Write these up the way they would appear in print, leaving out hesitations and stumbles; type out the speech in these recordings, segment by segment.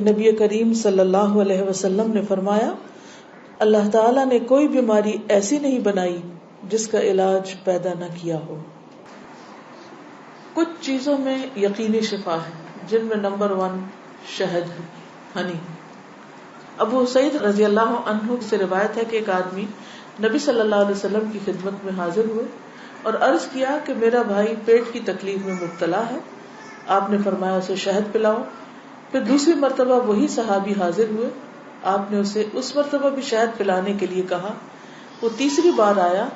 نبی کریم صلی اللہ علیہ وسلم نے فرمایا اللہ تعالیٰ نے کوئی بیماری ایسی نہیں بنائی جس کا علاج پیدا نہ کیا ہو. کچھ چیزوں میں یقینی شفا ہے جن میں نمبر 1 شہد ہے، ہنی. ابو سعید رضی اللہ عنہ سے روایت ہے کہ ایک آدمی نبی صلی اللہ علیہ وسلم کی خدمت میں حاضر ہوئے اور عرض کیا کہ میرا بھائی پیٹ کی تکلیف میں مبتلا ہے. آپ نے فرمایا اسے شہد پلاؤ. پھر دوسری مرتبہ وہی صحابی حاضر ہوئے، آپ نے اسے اس مرتبہ بھی شہد پلانے کے لیے کہا. وہ تیسری بار آیا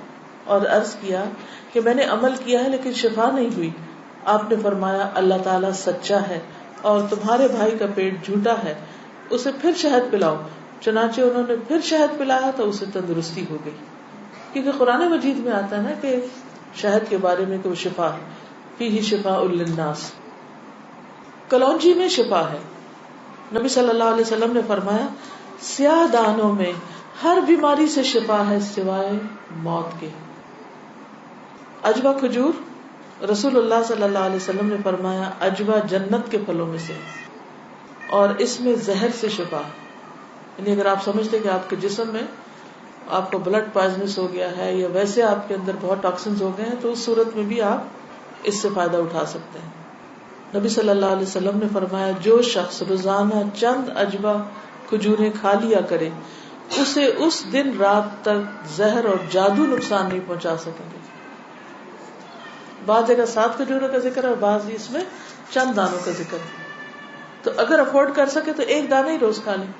اور عرض کیا کہ میں نے عمل کیا ہے لیکن شفا نہیں ہوئی. آپ نے فرمایا اللہ تعالیٰ سچا ہے اور تمہارے بھائی کا پیٹ جھوٹا ہے، اسے پھر شہد پلاؤ. چنانچہ انہوں نے پھر شہد پلایا تو اسے تندرستی ہو گئی. کیونکہ قرآن مجید میں آتا ہے نا کہ شہد کے بارے میں کہ وہ شفا ہے، فیہ شفاء للناس. کلونجی میں شفا ہے. نبی صلی اللہ علیہ وسلم نے فرمایا سیاہ دانوں میں ہر بیماری سے شفا ہے سوائے موت کے. عجوہ کھجور، رسول اللہ صلی اللہ علیہ وسلم نے فرمایا عجوہ جنت کے پھلوں میں سے اور اس میں زہر سے شفا. یعنی اگر آپ سمجھتے کہ آپ کے جسم میں آپ کو بلڈ پوائزنس ہو گیا ہے یا ویسے آپ کے اندر بہت ٹاکسنز ہو گئے ہیں تو اس صورت میں بھی آپ اس سے فائدہ اٹھا سکتے ہیں. نبی صلی اللہ علیہ وسلم نے فرمایا جو شخص روزانہ چند عجوہ کھجوریں کھا لیا کرے اسے اس دن رات تک زہر اور جادو نقصان نہیں پہنچا سکیں گے. بعض جگہ 7 کھجوروں کا ذکر ہے اور بعض اس میں چند دانوں کا ذکر ہے. تو اگر افورڈ کر سکے تو 1 دانہ ہی روز کھا لیں،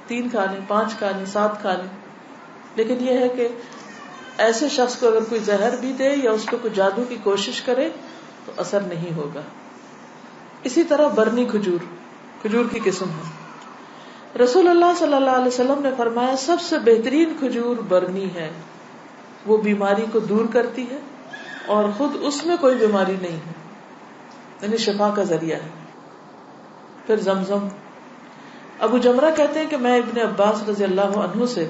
3 کھا لیں، 5 کھا لیں، 7 کھا لیں. لیکن یہ ہے کہ ایسے شخص کو اگر کوئی زہر بھی دے یا اس کو کوئی جادو کی کوشش کرے تو اثر نہیں ہوگا. اسی طرح برنی کھجور کی قسم ہے. رسول اللہ صلی اللہ علیہ وسلم نے فرمایا سب سے بہترین کھجور برنی ہے، وہ بیماری کو دور کرتی ہے اور خود اس میں کوئی بیماری نہیں ہے، یعنی شفا کا ذریعہ ہے. پھر زمزم. ابو جمرہ کہتے ہیں کہ میں ابن عباس رضی اللہ عنہ سے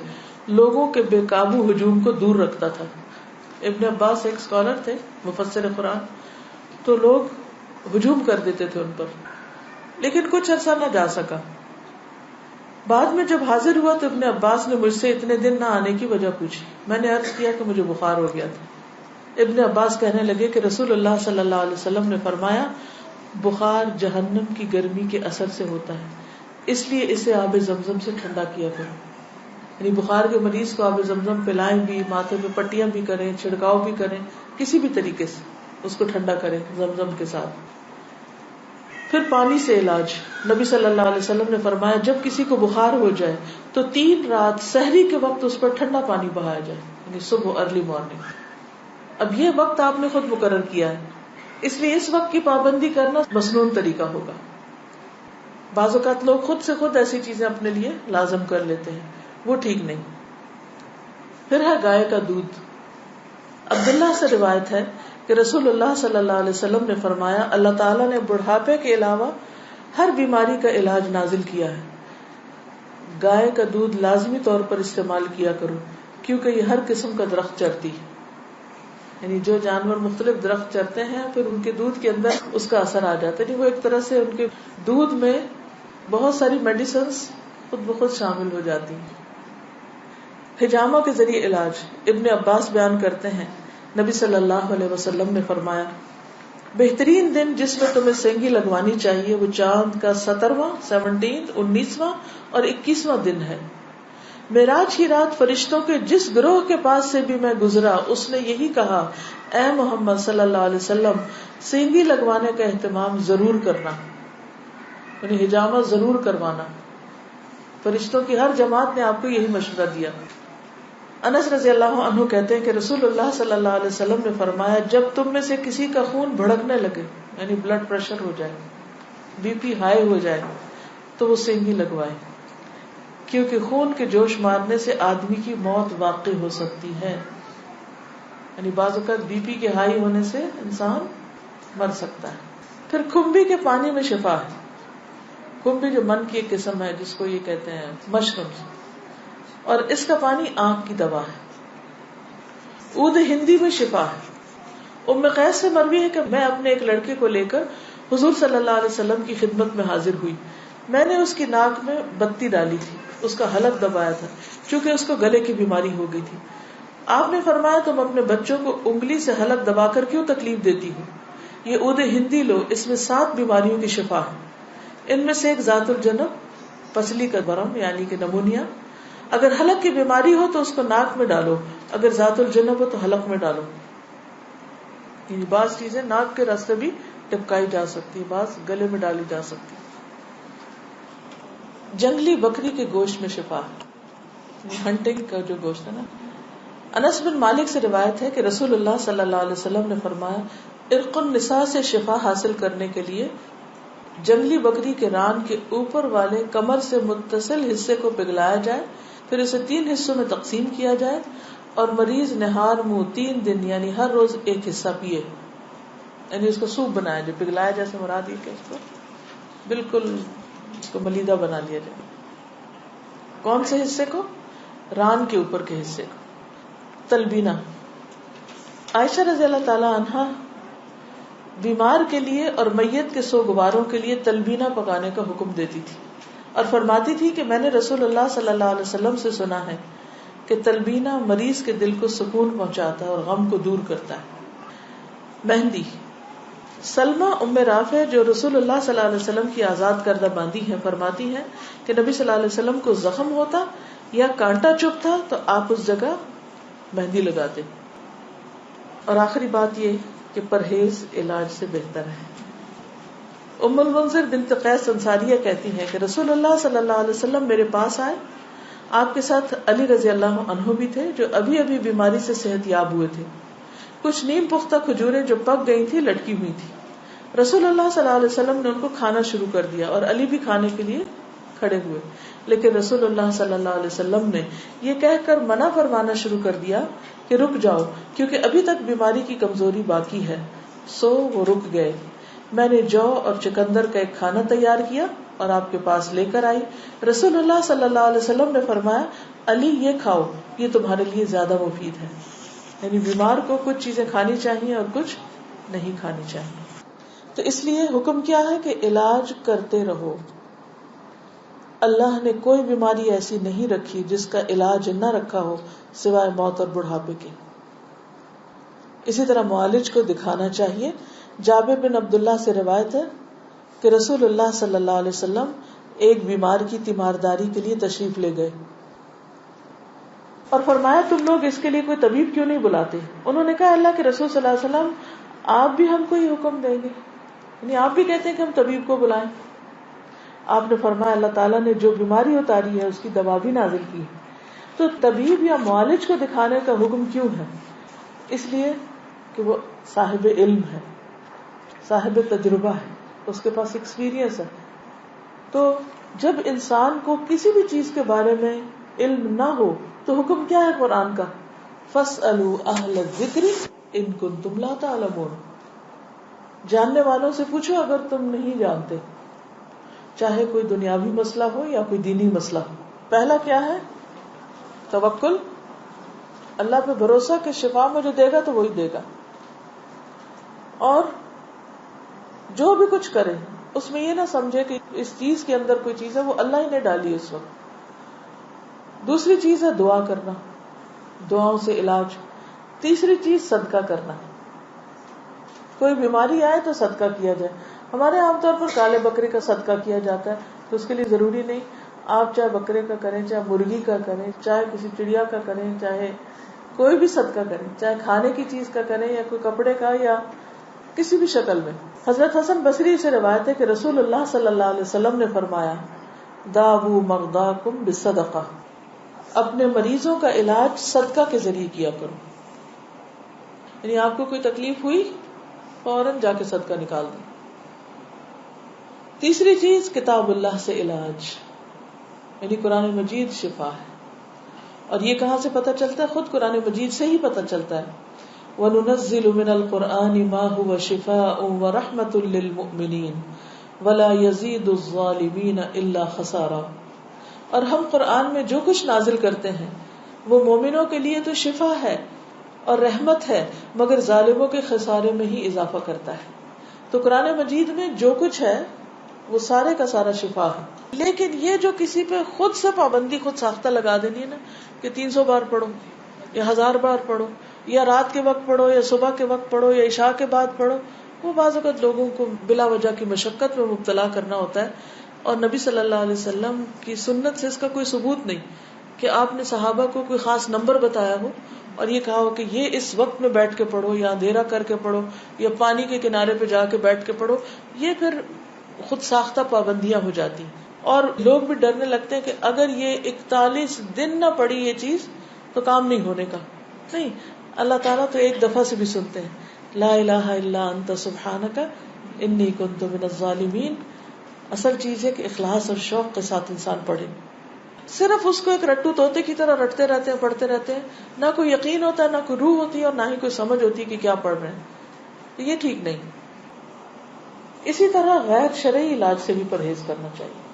لوگوں کے بے قابو ہجوم کو دور رکھتا تھا. ابن عباس ایک اسکالر تھے، مفسر قرآن. تو لوگ ہجوم کر دیتے تھے ان پر، لیکن کچھ عرصہ نہ جا سکا. بعد میں جب حاضر ہوا تو ابن عباس نے مجھ سے اتنے دن نہ آنے کی وجہ پوچھی. میں نے عرض کیا کہ مجھے بخار ہو گیا تھا. ابن عباس کہنے لگے کہ رسول اللہ صلی اللہ علیہ وسلم نے فرمایا بخار جہنم کی گرمی کے اثر سے ہوتا ہے، اس لیے اسے آب زمزم سے ٹھنڈا کیا کرو. یعنی بخار کے مریض کو آب زمزم پلائیں بھی، ماتھے پہ پٹیاں بھی کریں، چھڑکاؤ بھی کریں، کسی بھی طریقے سے اس کو ٹھنڈا کریں زمزم کے ساتھ. پھر پانی سے علاج. نبی صلی اللہ علیہ وسلم نے فرمایا جب کسی کو بخار ہو جائے تو 3 رات سحری کے وقت اس پر ٹھنڈا پانی بہایا جائے، یعنی صبح ارلی مارننگ. اب یہ وقت آپ نے خود مقرر کیا ہے، اس لیے اس وقت کی پابندی کرنا مسنون طریقہ ہوگا. بعض اوقات لوگ خود سے خود ایسی چیزیں اپنے لیے لازم کر لیتے ہیں، وہ ٹھیک نہیں. پھر ہے گائے کا دودھ. عبداللہ سے روایت ہے کہ رسول اللہ صلی اللہ علیہ وسلم نے فرمایا اللہ تعالیٰ نے بڑھاپے کے علاوہ ہر بیماری کا علاج نازل کیا ہے. گائے کا دودھ لازمی طور پر استعمال کیا کرو کیونکہ یہ ہر قسم کا درخت چرتی ہے. یعنی جو جانور مختلف درخت چرتے ہیں پھر ان کے دودھ کے اندر اس کا اثر آ جاتا ہے. وہ ایک طرح سے ان کے دودھ میں بہت ساری میڈیسنز خود بخود شامل ہو جاتی ہیں. حجامہ کے ذریعے علاج. ابن عباس بیان کرتے ہیں نبی صلی اللہ علیہ وسلم نے فرمایا بہترین دن جس میں تمہیں سینگی لگوانی چاہیے وہ چاند کا 17واں 19واں اور 21واں دن ہے. معراج کی رات فرشتوں کے جس گروہ کے پاس سے بھی میں گزرا اس نے یہی کہا اے محمد صلی اللہ علیہ وسلم سینگی لگوانے کا اہتمام ضرور کرنا، یعنی حجامہ ضرور کروانا. فرشتوں کی ہر جماعت نے آپ کو یہی مشورہ دیا. انس رضی اللہ عنہ کہتے ہیں کہ رسول اللہ صلی اللہ علیہ وسلم نے فرمایا جب تم میں سے کسی کا خون بھڑکنے لگے، یعنی بلڈ پریشر ہو جائے، بی پی ہائی ہو جائے، تو وہ سینگی لگوائے، کیونکہ خون کے جوش مارنے سے آدمی کی موت واقع ہو سکتی ہے. یعنی بعض اوقات بی پی کے ہائی ہونے سے انسان مر سکتا ہے. پھر کھمبی کے پانی میں شفا ہے. کھمبی جو من کی ایک قسم ہے جس کو یہ کہتے ہیں مشروم، اور اس کا پانی آنکھ کی دوا ہے. عود ہندی میں شفا ہے. ام قیس سے مروی ہے کہ میں اپنے ایک لڑکے کو لے کر حضور صلی اللہ علیہ وسلم کی خدمت میں حاضر ہوئی. میں نے اس کی ناک میں بتی ڈالی تھی، اس کا حلق دبایا تھا، چونکہ اس کو گلے کی بیماری ہو گئی تھی. آپ نے فرمایا تم اپنے بچوں کو انگلی سے حلق دبا کر کیوں تکلیف دیتی ہو؟ یہ عود ہندی لو، اس میں 7 بیماریوں کی شفا ہے. ان میں سے ایک ذات الجنب، پسلی کا برم یعنی کہ نمونیا. اگر حلق کی بیماری ہو تو اس کو ناک میں ڈالو، اگر ذات الجنب ہو تو حلق میں ڈالو. یعنی بعض چیزیں ناک کے راستے بھی ٹپکائی جا سکتی، بعض گلے میں ڈالی جا سکتی. جنگلی بکری کے گوشت میں شفا، ہنٹنگ کا جو گوشت ہے نا. انس بن مالک سے روایت ہے کہ رسول اللہ صلی اللہ علیہ وسلم نے فرمایا ارق النساء سے شفا حاصل کرنے کے لیے جنگلی بکری کے ران کے اوپر والے کمر سے متصل حصے کو پگھلایا جائے، پھر اسے 3 حصوں میں تقسیم کیا جائے اور مریض نہار منہ 3 دن یعنی ہر روز ایک حصہ پیے. یعنی اس کو سوپ بنایا جائے، پگھلایا جیسے مراد یہ کہ اس کو بالکل اس کو ملیدہ بنا لیا جائے. کون سے حصے کو؟ ران کے اوپر کے حصے کو. تلبینہ، عائشہ رضی اللہ تعالی عنہا بیمار کے لیے اور میت کے سوگواروں کے لیے تلبینہ پکانے کا حکم دیتی تھی اور فرماتی تھی کہ میں نے رسول اللہ صلی اللہ علیہ وسلم سے سنا ہے کہ تلبینہ مریض کے دل کو سکون پہنچاتا ہے اور غم کو دور کرتا ہے. مہندی، سلمہ ام رافع جو رسول اللہ صلی اللہ علیہ وسلم کی آزاد کردہ باندی ہیں فرماتی ہیں کہ نبی صلی اللہ علیہ وسلم کو زخم ہوتا یا کانٹا چبھتا تو آپ اس جگہ مہندی لگاتے. اور آخری بات یہ کہ پرہیز علاج سے بہتر ہے. ام المنذر بنت قیس انصاریہ کہتی ہیں کہ رسول اللہ صلی اللہ علیہ وسلم میرے پاس آئے، آپ کے ساتھ علی رضی اللہ عنہ بھی تھے جو ابھی ابھی بیماری سے صحت یاب ہوئے تھے. کچھ نیم پختہ کھجوریں جو پک گئی تھی لٹکی ہوئی تھی. رسول اللہ صلی اللہ علیہ وسلم نے ان کو کھانا شروع کر دیا اور علی بھی کھانے کے لیے کھڑے ہوئے، لیکن رسول اللہ صلی اللہ علیہ وسلم نے یہ کہہ کر منع فرمانا شروع کر دیا کہ رک جاؤ کیونکہ ابھی تک بیماری کی کمزوری باقی ہے. سو وہ رک گئے. میں نے جو اور چکندر کا ایک کھانا تیار کیا اور آپ کے پاس لے کر آئی. رسول اللہ صلی اللہ علیہ وسلم نے فرمایا علی یہ کھاؤ، یہ تمہارے لیے زیادہ مفید ہے. یعنی بیمار کو کچھ چیزیں کھانی چاہیے اور کچھ نہیں کھانی چاہیے. تو اس لیے حکم کیا ہے کہ علاج کرتے رہو. اللہ نے کوئی بیماری ایسی نہیں رکھی جس کا علاج نہ رکھا ہو سوائے موت اور بڑھاپے کے. اسی طرح معالج کو دکھانا چاہیے. جابر بن عبداللہ سے روایت ہے کہ رسول اللہ صلی اللہ علیہ وسلم ایک بیمار کی تیمارداری کے لیے تشریف لے گئے اور فرمایا تم لوگ اس کے لیے کوئی طبیب کیوں نہیں بلاتے؟ انہوں نے کہا اللہ کے رسول صلی اللہ علیہ وسلم آپ بھی ہم کو ہی حکم دیں گے، یعنی آپ بھی کہتے ہیں کہ ہم طبیب کو بلائیں. آپ نے فرمایا اللہ تعالیٰ نے جو بیماری اتاری ہے اس کی دوا بھی نازل کی. تو طبیب یا معالج کو دکھانے کا حکم کیوں ہے؟ اس لیے کہ وہ صاحب علم ہے، صاحب تجربہ ہے، اس کے پاس ایکسپیرینس ہے. تو جب انسان کو کسی بھی چیز کے بارے میں علم نہ ہو تو حکم کیا ہے قرآن کا؟ فَاسْأَلُوا أَهْلَ الذِّكْرِ إِن كُنتُمْ لَا تَعْلَمُونَ. جاننے والوں سے پوچھو اگر تم نہیں جانتے، چاہے کوئی دنیاوی مسئلہ ہو یا کوئی دینی مسئلہ ہو. پہلا کیا ہے؟ توکل، اللہ پہ بھروسہ کہ شفا مجھے دے گا تو وہی دے گا. اور جو بھی کچھ کرے اس میں یہ نہ سمجھے کہ اس چیز کے اندر کوئی چیز ہے، وہ اللہ ہی نے ڈالی اس وقت. دوسری چیز ہے دعا کرنا، دعاؤں سے علاج. تیسری چیز صدقہ کرنا. کوئی بیماری آئے تو صدقہ کیا جائے. ہمارے عام طور پر کالے بکرے کا صدقہ کیا جاتا ہے، تو اس کے لیے ضروری نہیں آپ چاہے بکرے کا کریں، چاہے مرغی کا کریں، چاہے کسی چڑیا کا کریں، چاہے کوئی بھی صدقہ کریں، چاہے کھانے کی چیز کا کریں یا کوئی کپڑے کا یا کسی بھی شکل میں. حضرت حسن بصری سے روایت ہے کہ رسول اللہ صلی اللہ علیہ وسلم نے فرمایا داؤ مرضاکم بالصدقہ، اپنے مریضوں کا علاج صدقہ کے ذریعے کیا کرو. یعنی آپ کو کوئی تکلیف ہوئی فوراً جا کے صدقہ نکال دیں. تیسری چیز کتاب اللہ سے علاج، یعنی قرآن مجید شفا ہے. اور یہ کہاں سے پتہ چلتا ہے؟ خود قرآن مجید سے ہی پتہ چلتا ہے. وَنُنَزِّلُ مِنَ الْقُرْآنِ مَا هُوَ شِفَاءٌ وَرَحْمَةٌ لِّلْمُؤْمِنِينَ وَلَا يَزِيدُ الظَّالِمِينَ إِلَّا خَسَارًا. اور ہم قرآن میں جو کچھ نازل کرتے ہیں وہ مومنوں کے لیے تو شفا ہے اور رحمت ہے، مگر ظالموں کے خسارے میں ہی اضافہ کرتا ہے. تو قرآن مجید میں جو کچھ ہے وہ سارے کا سارا شفا ہے. لیکن یہ جو کسی پہ خود سے پابندی خود ساختہ لگا دینی ہے نا کہ 300 بار پڑھو یا 1000 بار پڑھو یا رات کے وقت پڑھو یا صبح کے وقت پڑھو یا عشاء کے بعد پڑھو، وہ بعض اوقات لوگوں کو بلا وجہ کی مشقت میں مبتلا کرنا ہوتا ہے. اور نبی صلی اللہ علیہ وسلم کی سنت سے اس کا کوئی ثبوت نہیں کہ آپ نے صحابہ کو کوئی خاص نمبر بتایا ہو اور یہ کہا ہو کہ یہ اس وقت میں بیٹھ کے پڑھو یا اندھیرا کر کے پڑھو یا پانی کے کنارے پہ جا کے بیٹھ کے پڑھو. یہ پھر خود ساختہ پابندیاں ہو جاتی اور لوگ بھی ڈرنے لگتے ہیں کہ اگر یہ 41 دن نہ پڑھی یہ چیز تو کام نہیں ہونے کا. نہیں، اللہ تعالیٰ تو ایک دفعہ سے بھی سنتے ہیں. لا الہ الا انت سبحانک انی کنت من الظالمین. اصل چیز ہے کہ اخلاص اور شوق کے ساتھ انسان پڑھے. صرف اس کو ایک رٹو طوطے کی طرح رٹتے رہتے ہیں، پڑھتے رہتے ہیں، نہ کوئی یقین ہوتا ہے، نہ کوئی روح ہوتی ہے اور نہ ہی کوئی سمجھ ہوتی ہے کہ کیا پڑھ رہے ہیں. یہ ٹھیک نہیں. اسی طرح غیر شرعی علاج سے بھی پرہیز کرنا چاہیے.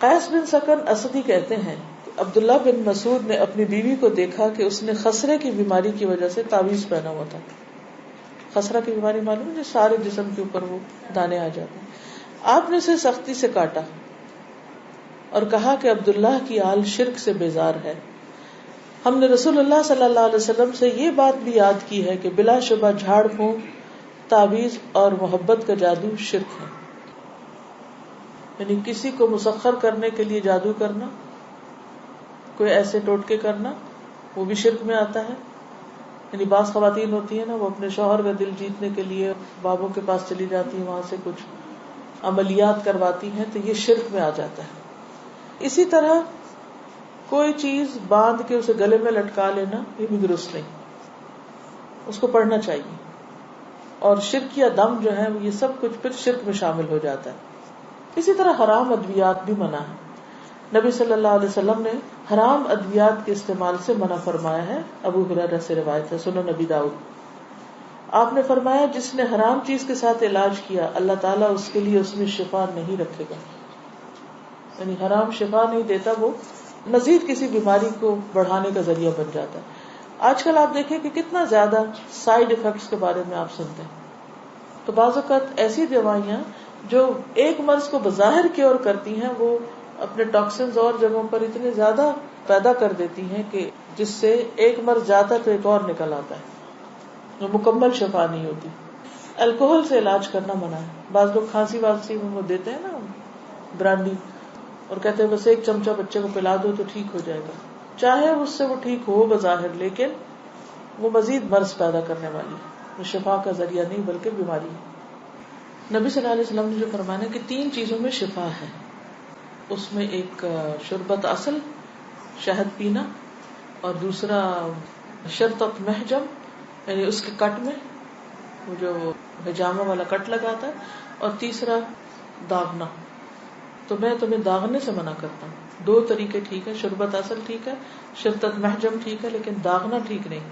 قیس بن سکن اسدی کہتے ہیں کہ عبداللہ بن مسعود نے اپنی بیوی کو دیکھا کہ اس نے خسرے کی بیماری کی وجہ سے تعویذ پہنا ہوا تھا. خسرہ کی بیماری معلوم ہے، سارے جسم کے اوپر وہ دانے آ جاتے ہیں. آپ نے اسے سختی سے کاٹا اور کہا کہ عبداللہ کی آل شرک سے بیزار ہے. ہم نے رسول اللہ صلی اللہ علیہ وسلم سے یہ بات بھی یاد کی ہے کہ بلا شبہ جھاڑ پھونک، تعویذ اور محبت کا جادو شرک ہے. یعنی کسی کو مسخر کرنے کے لیے جادو کرنا، کوئی ایسے ٹوٹکے کرنا، وہ بھی شرک میں آتا ہے. یعنی بعض خواتین ہوتی ہیں نا، وہ اپنے شوہر کا دل جیتنے کے لیے بابوں کے پاس چلی جاتی ہیں، وہاں سے کچھ عملیات کرواتی ہیں، تو یہ شرک میں آ جاتا ہے. اسی طرح کوئی چیز باندھ کے اسے گلے میں لٹکا لینا، یہ بھی درست نہیں. اس کو پڑھنا چاہیے. اور شرک یا دم جو ہے یہ سب کچھ پھر شرک میں شامل ہو جاتا ہے. اسی طرح حرام ادویات بھی منع ہے. نبی صلی اللہ علیہ وسلم نے حرام ادویات کے استعمال سے منع فرمایا ہے. ابو ہریرہ سے روایت ہے، سنن نبی داؤد. آپ نے فرمایا جس نے حرام چیز کے ساتھ علاج کیا اللہ تعالیٰ اس کے لیے اس میں شفا نہیں رکھے گا. یعنی حرام شفا نہیں دیتا، وہ مزید کسی بیماری کو بڑھانے کا ذریعہ بن جاتا ہے. آج کل آپ دیکھیں کہ کتنا زیادہ سائیڈ ایفیکٹس کے بارے میں آپ سنتے ہیں. تو بعض اوقات ایسی دوائیاں جو ایک مرض کو بظاہر کیور کرتی ہیں، وہ اپنے ٹاکسنز اور جگہوں پر اتنے زیادہ پیدا کر دیتی ہیں کہ جس سے ایک مرض جاتا ہے تو ایک اور نکل آتا ہے، وہ مکمل شفا نہیں ہوتی. الکوہل سے علاج کرنا منع ہے. بعض لوگ کھانسی وانسی میں وہ دیتے ہیں نا برانڈی، اور کہتے ہیں بس ایک چمچہ بچے کو پلا دو تو ٹھیک ہو جائے گا. چاہے اس سے وہ ٹھیک ہو بظاہر، لیکن وہ مزید مرض پیدا کرنے والی ہے، وہ شفا کا ذریعہ نہیں بلکہ بیماری ہے. نبی صلی اللہ علیہ وسلم نے جو فرمایا کہ 3 چیزوں میں شفا ہے، اس میں ایک شربت اصل، شہد پینا، اور دوسرا شرطت محجم، یعنی اس کے کٹ میں وہ جو حجامہ والا کٹ لگاتا ہے، اور تیسرا داغنا. تو میں تمہیں داغنے سے منع کرتا ہوں. 2 طریقے ٹھیک ہے، شربت اصل ٹھیک ہے، شرطت محجم ٹھیک ہے، لیکن داغنا ٹھیک نہیں.